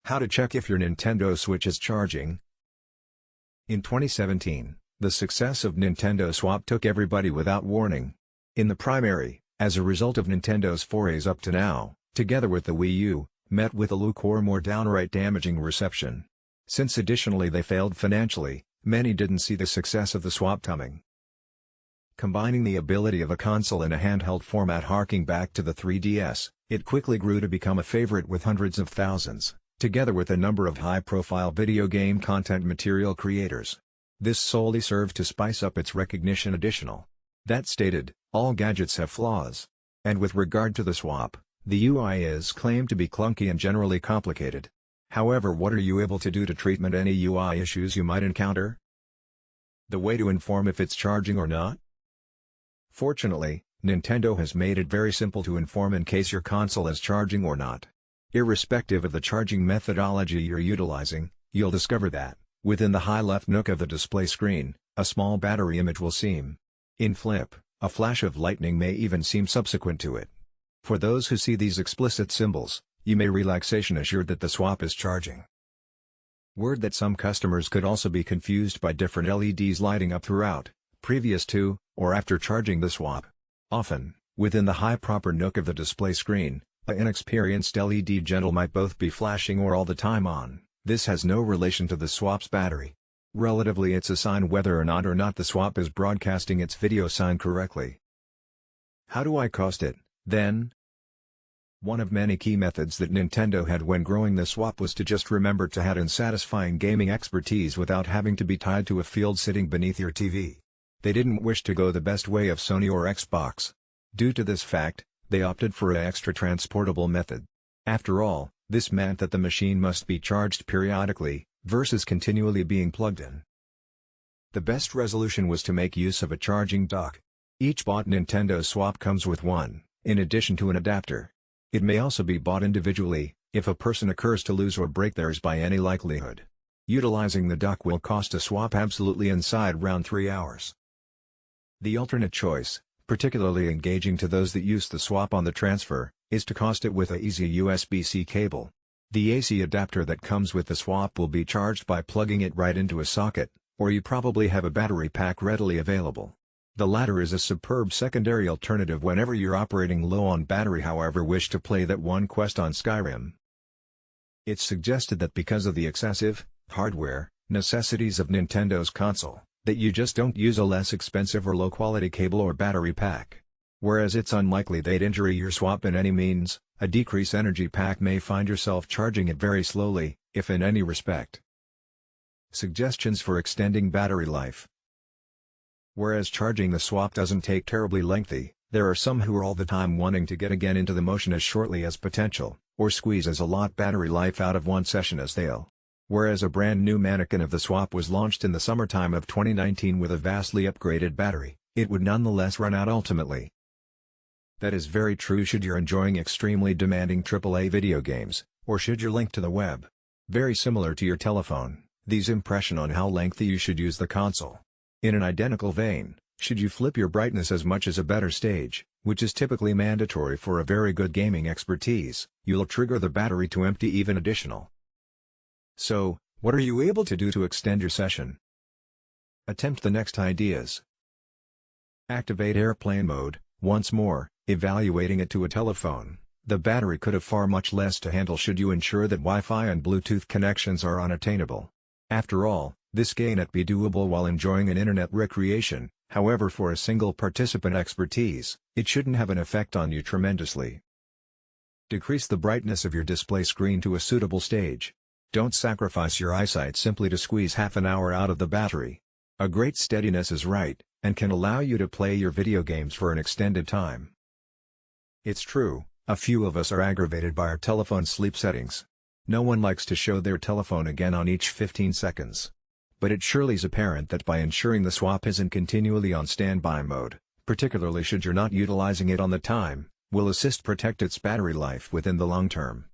How to check if your Nintendo Switch is charging. In 2017, the success of Nintendo Swap took everybody without warning. In the primary, as a result of Nintendo's forays up to now, together with the Wii U, met with a lukewarm or downright damaging reception. Since additionally they failed financially, many didn't see the success of the swap coming. Combining the ability of a console in a handheld format harking back to the 3DS, it quickly grew to become a favorite with hundreds of thousands, together with a number of high-profile video game content material creators. This solely served to spice up its recognition. Additional. That stated, all gadgets have flaws. And with regard to the swap, the UI is claimed to be clunky and generally complicated. However, what are you able to do to treatment any UI issues you might encounter? The way to inform if it's charging or not? Fortunately, Nintendo has made it very simple to inform in case your console is charging or not. Irrespective of the charging methodology you're utilizing, you'll discover that, within the high left nook of the display screen, a small battery image will seem. In flip, a flash of lightning may even seem subsequent to it. For those who see these explicit symbols, you may relaxation assured that the swap is charging. Word that some customers could also be confused by different LEDs lighting up throughout, previous to, or after charging the swap. Often, within the high proper nook of the display screen, an inexperienced LED gentle might both be flashing or all the time on. This has no relation to the swap's battery. Relatively, it's a sign whether or not the swap is broadcasting its video sign correctly. How do I cost it, then? One of many key methods that Nintendo had when growing the swap was to just remember to add in satisfying gaming expertise without having to be tied to a field sitting beneath your TV. They didn't wish to go the best way of Sony or Xbox. Due to this fact, they opted for an extra transportable method. After all, this meant that the machine must be charged periodically, versus continually being plugged in. The best resolution was to make use of a charging dock. Each bought Nintendo Swap comes with one, in addition to an adapter. It may also be bought individually, if a person occurs to lose or break theirs by any likelihood. Utilizing the dock will cost a swap absolutely inside around 3 hours. The alternate choice, particularly engaging to those that use the swap on the transfer, is to cost it with a easy USB-C cable. The AC adapter that comes with the swap will be charged by plugging it right into a socket, or you probably have a battery pack readily available. The latter is a superb secondary alternative whenever you're operating low on battery, however wish to play that one quest on Skyrim. It's suggested that because of the excessive hardware necessities of Nintendo's console, that you just don't use a less expensive or low-quality cable or battery pack. Whereas it's unlikely they'd injure your swap in any means, a decreased energy pack may find yourself charging it very slowly, if in any respect. Suggestions for extending battery life. Whereas charging the swap doesn't take terribly lengthy, there are some who are all the time wanting to get again into the motion as shortly as potential, or squeeze as a lot battery life out of one session as they'll. Whereas a brand new mannequin of the swap was launched in the summertime of 2019 with a vastly upgraded battery, it would nonetheless run out ultimately. That is very true should you're enjoying extremely demanding AAA video games, or should you're linked to the web. Very similar to your telephone, these impression on how lengthy you should use the console. In an identical vein, should you flip your brightness as much as a better stage, which is typically mandatory for a very good gaming expertise, you'll trigger the battery to empty even additional. So, what are you able to do to extend your session? Attempt the next ideas. Activate airplane mode. Once more, evaluating it to a telephone, the battery could have far much less to handle should you ensure that Wi-Fi and Bluetooth connections are unattainable. After all, this gain be doable while enjoying an internet recreation, however for a single participant expertise, it shouldn't have an effect on you tremendously. Decrease the brightness of your display screen to a suitable stage. Don't sacrifice your eyesight simply to squeeze half an hour out of the battery. A great steadiness is right, and can allow you to play your video games for an extended time. It's true, a few of us are aggravated by our telephone sleep settings. No one likes to show their telephone again on each 15 seconds. But it surely is apparent that by ensuring the swap isn't continually on standby mode, particularly should you're not utilizing it on the time, will assist protect its battery life within the long term.